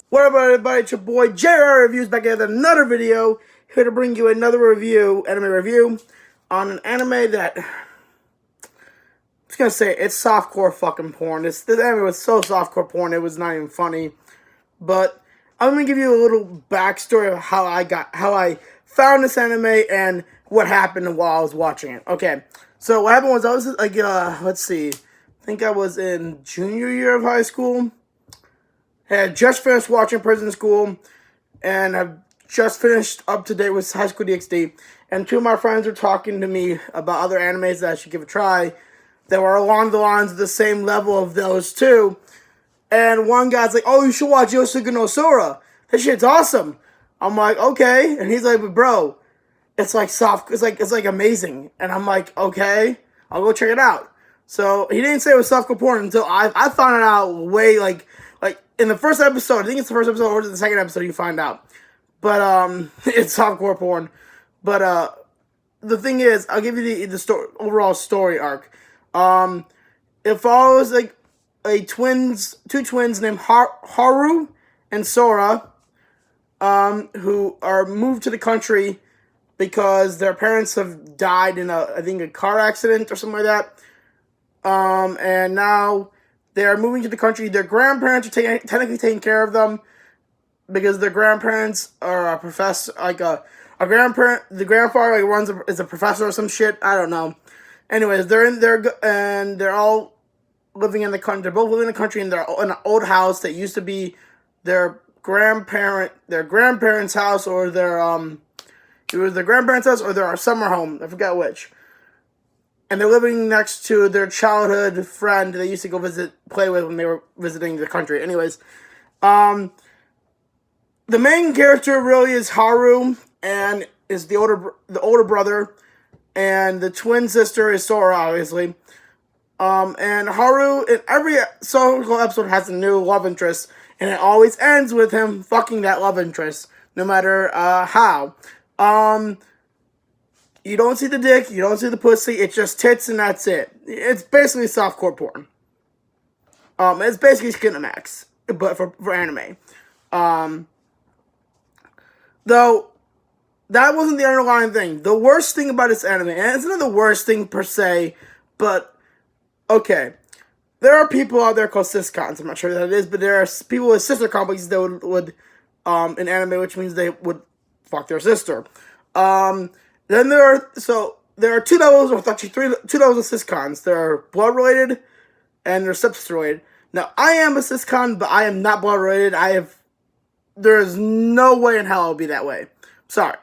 What up, everybody? It's your boy JR Reviews back at another video. Here to bring you another anime review on an anime that I was gonna say it's softcore fucking porn. This anime was so softcore porn it was not even funny. But I'm gonna give you a little backstory of how I found this anime and what happened while I was watching it. Okay, so what happened was I was like let's see, I think I was in junior year of high school. Had just finished watching Prison School, and I've just finished up to date with High School DxD, and two of my friends were talking to me about other animes that I should give a try that were along the lines of the same level of those two. And one guy's like, "Oh, you should watch Yosuga no Sora. This shit's awesome." I'm like, "Okay," and he's like, "But bro, it's like soft. It's like amazing." And I'm like, "Okay, I'll go check it out." So he didn't say it was softcore porn until I found it out way like in the first episode. I think it's the first episode or the second episode you find out. But it's softcore porn. But the thing is, I'll give you the overall story arc. It follows like two twins named Haru and Sora, who are moved to the country because their parents have died in I think a car accident or something like that. And now they are moving to the country. Their grandparents are technically taking care of them because their grandparents are a professor, like a grandparent. The grandfather is a professor or some shit. I don't know. Anyways, they're all living in the country. They're both living in the country, and they're in an old house that used to be their grandparents' house, or it was their grandparents' house or their summer home. I forgot which. And they're living next to their childhood friend they used to go play with when they were visiting the country. Anyways, the main character really is Haru, and is the older brother, and the twin sister is Sora, obviously. And Haru in every single episode has a new love interest, and it always ends with him fucking that love interest, no matter how. You don't see the dick, you don't see the pussy, it's just tits and that's it. It's basically softcore porn. It's basically Skinamax, but for anime. Though, that wasn't the underlying thing. The worst thing about this anime, and it's not the worst thing per se, but, okay. There are people out there called siscons, I'm not sure what that is, but there are people with sister complexes that would in anime, which means they would fuck their sister. Then there are two levels, or actually two levels of siscons. There are blood related, and they're stepsister related. Now, I am a siscon, but I am not blood related. There is no way in hell I'll be that way. Sorry.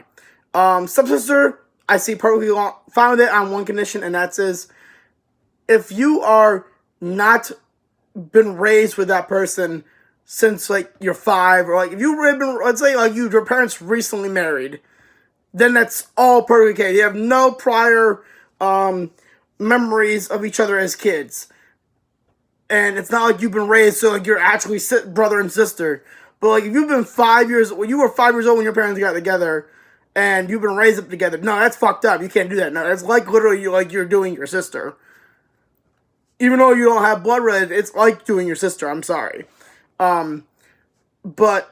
Stepsister, I see perfectly fine with it on one condition, and that is, if you are not been raised with that person since like you're 5, or like if you've been, let's say like your parents recently married, then that's all perfectly okay. You have no prior memories of each other as kids. And it's not like you've been raised so like you're actually brother and sister. But like if you've been 5 years, when you were 5 years old when your parents got together, and you've been raised up together, no, that's fucked up. You can't do that. No, it's like literally you're doing your sister. Even though you don't have blood related, it's like doing your sister. I'm sorry. But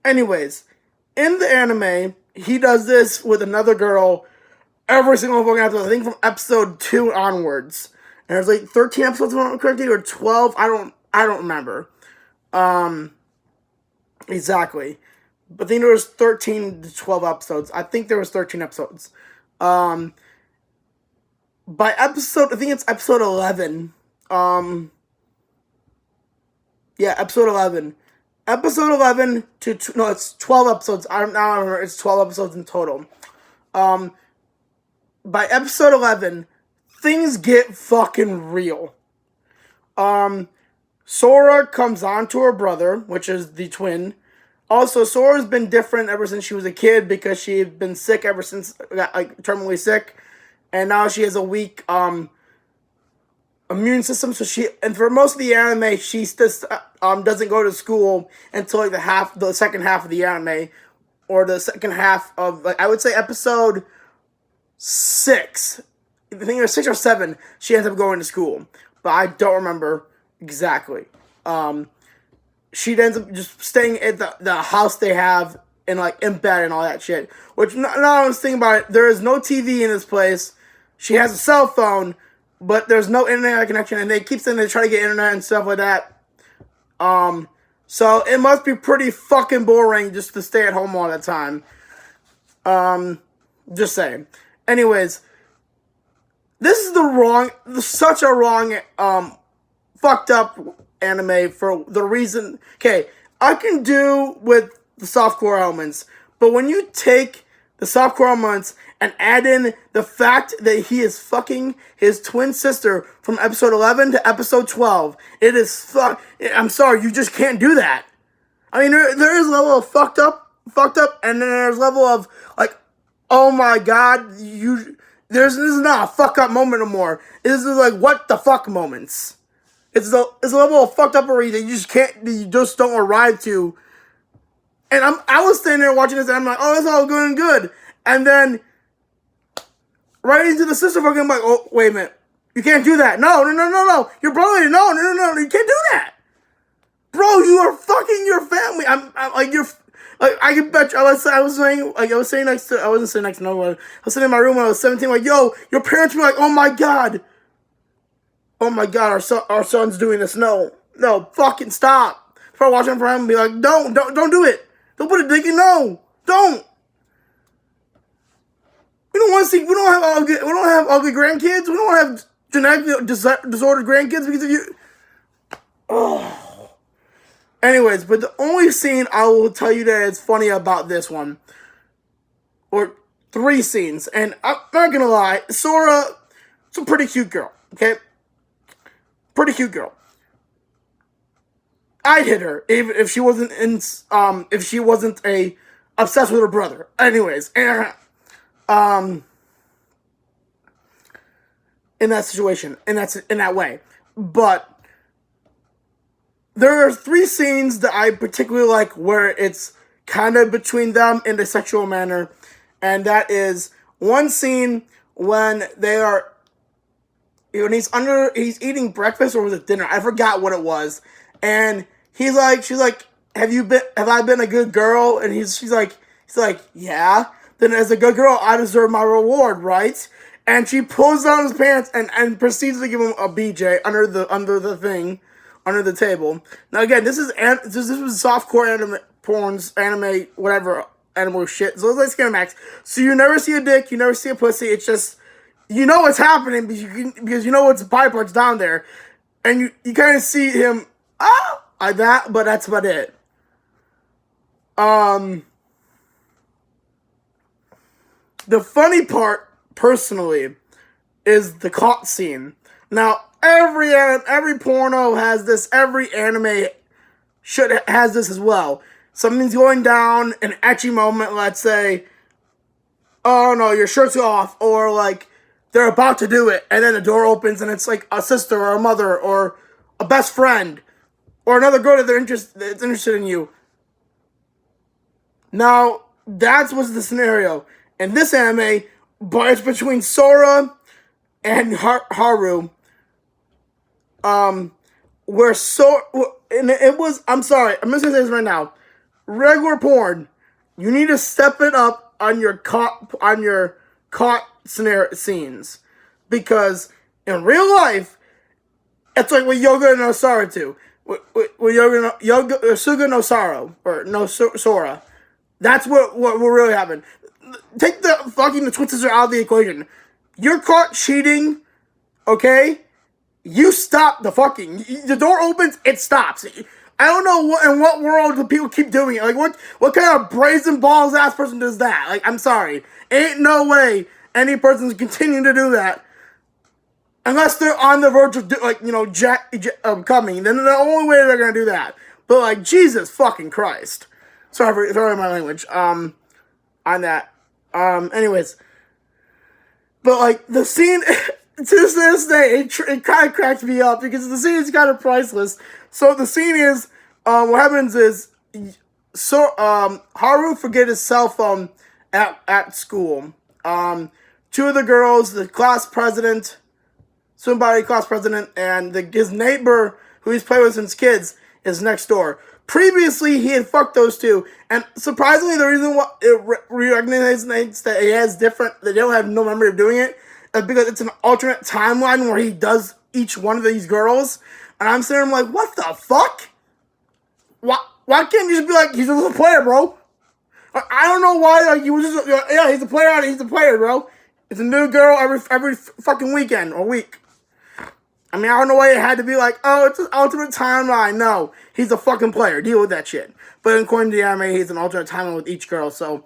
anyways, in the anime, he does this with another girl every single fucking episode. I think from episode 2 onwards. And there's like 13 episodes, if I'm not correctly, or 12. I don't remember. Exactly. But I think there was 13 to 12 episodes. I think there was 13 episodes. By episode, I think it's episode 11. Yeah, episode 11. Episode 11 to, no, it's 12 episodes. I remember, it's 12 episodes in total. By episode 11, things get fucking real. Sora comes on to her brother, which is the twin. Also, Sora's been different ever since she was a kid because she had been sick ever since, got like terminally sick, and now she has a weak immune system. So and for most of the anime, she just doesn't go to school until like the second half of the anime, or the second half of, like, I would say episode 6. I think it was 6 or 7. She ends up going to school, but I don't remember exactly. She ends up just staying at the house they have, and like in bed and all that shit. Which, now I was thinking about it, there is no TV in this place. She has a cell phone, but there's no internet connection, and they keep saying they try to get internet and stuff like that. So it must be pretty fucking boring just to stay at home all the time. Just saying. Anyways, this is such a wrong, fucked up anime for the reason. Okay, I can do with the softcore elements, but when you take the softcore elements and add in the fact that he is fucking his twin sister from episode 11 to episode 12, it is I'm sorry, you just can't do that. I mean, there is a level of fucked up, and then there's a level of like, oh my god, this is not a fuck up moment anymore. This is like, what the fuck moments. It's a level of fucked uppery that you just don't arrive to. And I was standing there watching this, and I'm like, oh, that's all good and good. And then, right into the sister fucking, I'm like, oh, wait a minute. You can't do that. No. Your brother, no. You can't do that. Bro, you are fucking your family. I'm like, you're, like, I can bet you, I was sitting next to, I wasn't sitting next to no one. I was sitting in my room when I was 17, like, yo, your parents were like, oh my god, our son's doing this. No, fucking stop. If I watch him for him and be like, don't do it. Don't put a dick in, no, don't. We don't have ugly grandkids. We don't have genetically disordered grandkids because of you. Oh. Anyways, but the only scene I will tell you that is funny about this one, or 3 scenes, and I'm not gonna lie, Sora, it's a pretty cute girl, okay? Pretty cute girl. I'd hit her if she wasn't obsessed with her brother. Anyways, in that situation, in that way, but there are 3 scenes that I particularly like where it's kind of between them in a sexual manner, and that is one scene when he's eating breakfast, or was it dinner? I forgot what it was, and she's like, have I been a good girl? And she's like, yeah. Then as a good girl, I deserve my reward, right? And she pulls down his pants and proceeds to give him a BJ under the table. Now again, this was softcore anime, whatever animal shit. So it's like Skinamax. So you never see a dick, you never see a pussy. It's just, you know what's happening because you know what's body parts down there, and you kind of see him like that, but that's about it. The funny part, personally, is the caught scene. Now, every porno has this. Every anime has this as well. Something's going down, an ecchi moment. Let's say, oh no, your shirt's off, or like they're about to do it, and then the door opens, and it's like a sister or a mother or a best friend or another girl that's interested in you. Now, that's what's the scenario in this anime, but it's between Sora and Haru. Where and it was, I'm sorry, I'm just gonna say this right now. Regular porn, you need to step it up on your caught scenario scenes, because in real life, it's like what Yoga no Sora do. With Yosuga no Sora, or no Sora. That's what really happened. Take the twin sister out of the equation. You're caught cheating, okay? You stop the fucking. The door opens, it stops. I don't know in what world do people keep doing it. Like, what kind of brazen balls ass person does that? Like, I'm sorry. Ain't no way any person's continuing to do that. Unless they're on the verge of, like, coming. Then the only way they're going to do that. But, like, Jesus fucking Christ. Sorry for my language. On that. Anyways. But, like, the scene, to this day, it kind of cracks me up because the scene is kind of priceless. So, the scene is, what happens is, Haru forget his cell phone at school. Two of the girls, the class president, class president, and his neighbor, who he's played with since kids, is next door. Previously, he had fucked those two, and surprisingly, the reason why it recognizes that he has different, that they don't have no memory of doing it, is because it's an alternate timeline where he does each one of these girls, and I'm sitting there, I'm like, what the fuck? Why can't you just be like, he's just a player, bro? I don't know why, like, he was just, yeah, he's a player, bro. It's a new girl every fucking weekend or week. I mean, I don't know why it had to be like, oh, it's an alternate timeline. No, he's a fucking player. Deal with that shit. But according to the anime, he's an alternate timeline with each girl. So,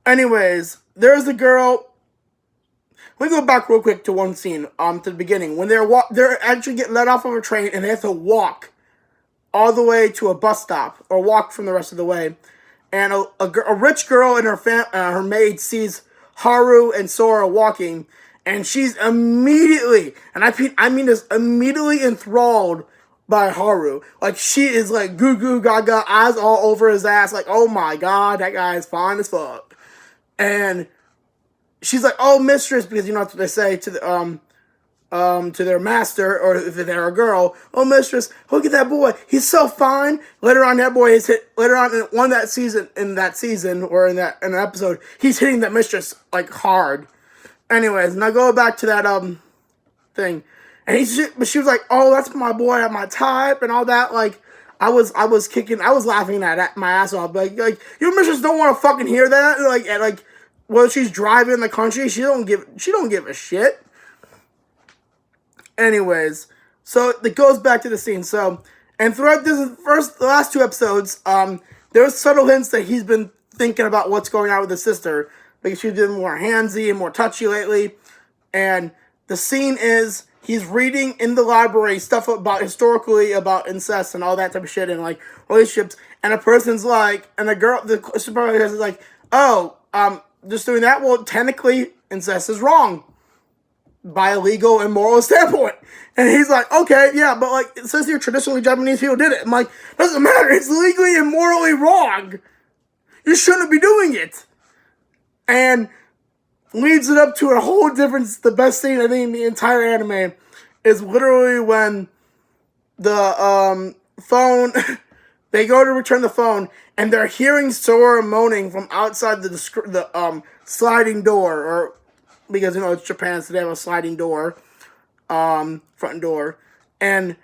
anyways, there's a girl. Let me go back real quick to one scene. To the beginning when they're actually get let off of a train and they have to walk all the way to a bus stop or walk from the rest of the way. And a rich girl and her maid sees Haru and Sora walking. And she's immediately, and I mean this, immediately enthralled by Haru. Like, she is like goo goo gaga, eyes all over his ass, like, oh my god, that guy is fine as fuck. And she's like, oh, mistress, because you know what they say to their master, or if they're a girl, oh, mistress, look at that boy, he's so fine. Later on, that boy is later on in that season, or in an episode, he's hitting that mistress, like, hard. Anyways, now go back to that thing, and but she was like, "Oh, that's my boy, my type," and all that. Like, I was laughing at my ass off. Like your mistress don't want to fucking hear that. Like, while she's driving the country, she don't give a shit. Anyways, so it goes back to the scene. So, and throughout the last two episodes, there's subtle hints that he's been thinking about what's going on with his sister. Because she's been more handsy and more touchy lately. And the scene is, he's reading in the library stuff historically about incest and all that type of shit and, like, relationships. And a person's like, and the supervisor is like, oh, just doing that? Well, technically, incest is wrong. By a legal and moral standpoint. And he's like, okay, yeah, but, like, it says here traditionally Japanese people did it. I'm like, doesn't matter. It's legally and morally wrong. You shouldn't be doing it. And leads it up to a whole different, the best scene I think in the entire anime is literally when the phone, they go to return the phone and they're hearing Sora moaning from outside the sliding door, or because you know it's Japan, so they have a sliding door, front door, and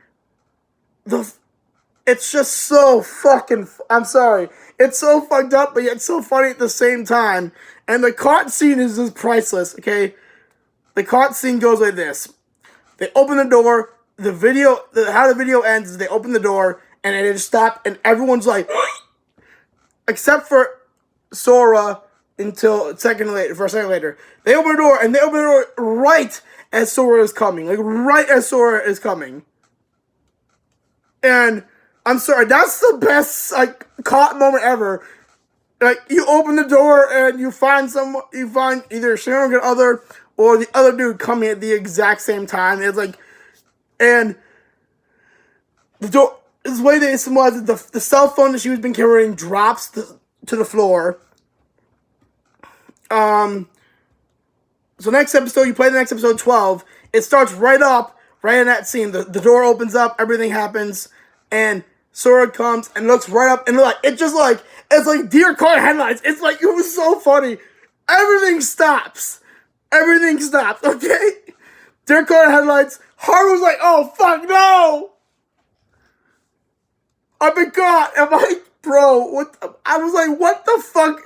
it's just so fucking, I'm sorry, it's so fucked up, but yet so funny at the same time. And the caught scene is just priceless, okay? The caught scene goes like this. They open the door, how the video ends is they open the door, and it just stops, and everyone's like, except for Sora for a second later. They open the door, and they open the door right as Sora is coming. Like, right as Sora is coming. And, I'm sorry, that's the best, like, caught moment ever. Like, you open the door and you find either a significant other or the other dude coming at the exact same time. It's like, and the door, this way they symbolize it, the cell phone that she was been carrying drops to the floor. So next episode, you play the next episode 12. It starts right in that scene. The door opens up, everything happens, and Sora comes and looks right up, and it's like deer caught headlights. It's like, it was so funny. Everything stops, okay? Deer caught headlights. Haru's like, oh, fuck, no! I've been caught. I'm like, bro, I was like, what the fuck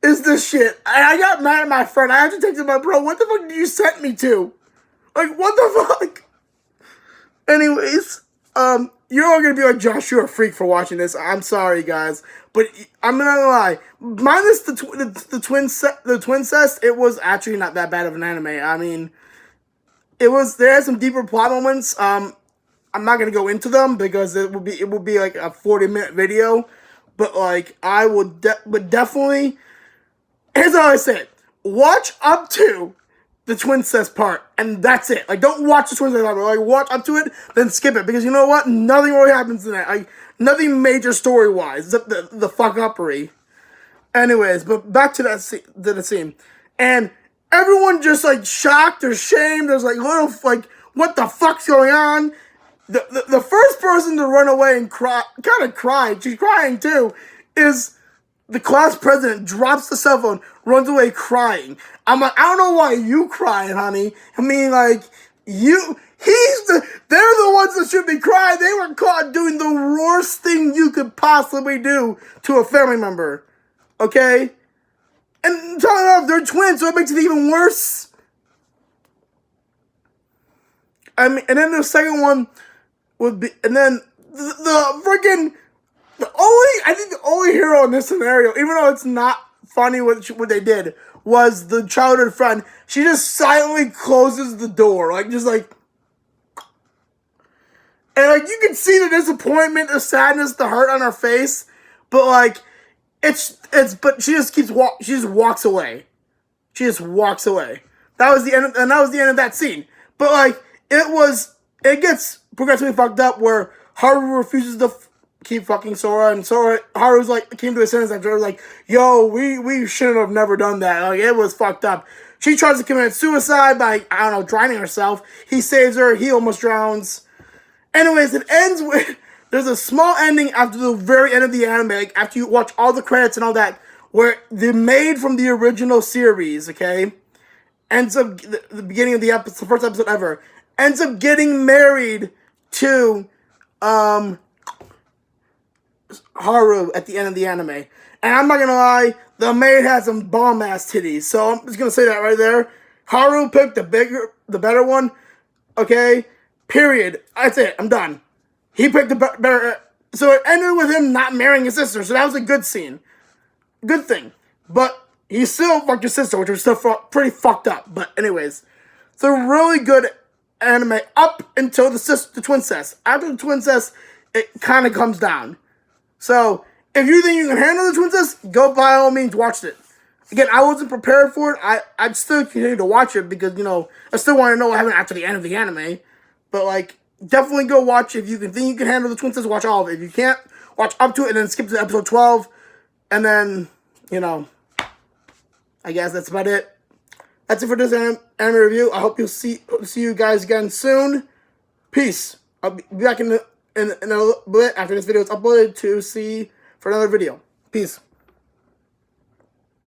is this shit? And I got mad at my friend. I had to text him, bro, what the fuck did you send me to? Like, what the fuck? Anyways, You're all gonna be like, Josh, you're a freak for watching this. I'm sorry, guys, but I'm not gonna lie. Minus the twin cest, it was actually not that bad of an anime. I mean, there had some deeper plot moments. I'm not gonna go into them because it would be like a 40-minute video, but like I would definitely. Here's how I say it: watch up to the twin cest part, and that's it. Like, don't watch the twin cest part. Like, watch up to it, then skip it, because you know what? Nothing really happens in that. Like, nothing major story wise, except the fuck uppery. Anyways, but back to the scene, and everyone just like shocked or shamed. There's like little like, what the fuck's going on? The first person to run away and cry, kind of cried. She's crying too. Is the class president, drops the cell phone, runs away crying. I'm like, I don't know why you crying, honey. I mean, like, they're the ones that should be crying. They were caught doing the worst thing you could possibly do to a family member. Okay? And talking about they're twins, so it makes it even worse. I mean, and then the second one would be, and then the freaking, I think the only hero in this scenario, even though it's not funny what they did, was the childhood friend. She just silently closes the door, like, just like, and like, you can see the disappointment, the sadness, the hurt on her face, but like, but she just she just walks away. She just walks away. That was the end, and that was the end of that scene. But like, it gets progressively fucked up where Haru refuses to keep fucking Sora, and Haru's like, came to a sentence after, like, yo, we shouldn't have never done that. Like, it was fucked up. She tries to commit suicide by, I don't know, drowning herself. He saves her. He almost drowns. Anyways, it ends with, there's a small ending after the very end of the anime, like, after you watch all the credits and all that, where the maid from the original series, okay, ends up, the beginning of the episode, the first episode ever, ends up getting married to, Haru at the end of the anime. And I'm not gonna lie, the maid had some bomb-ass titties, so I'm just gonna say that right there. Haru picked the better one, okay? Period. That's it, I'm done. He picked the better, so it ended with him not marrying his sister, so that was a good scene. Good thing. But he still fucked his sister, which was still pretty fucked up. But anyways, it's a really good anime up until the twin cest. After the twin cest, it kind of comes down. So, if you think you can handle the twin cest, go by all means watch it. Again, I wasn't prepared for it. I'd still continue to watch it because, you know, I still want to know what happened after the end of the anime. But, like, definitely go watch. If you think you can handle the twin cest, watch all of it. If you can't, watch up to it and then skip to episode 12. And then, you know, I guess that's about it. That's it for this anime review. I hope you'll see you guys again soon. Peace. I'll be back in a little bit after this video is uploaded to see for another video. Peace.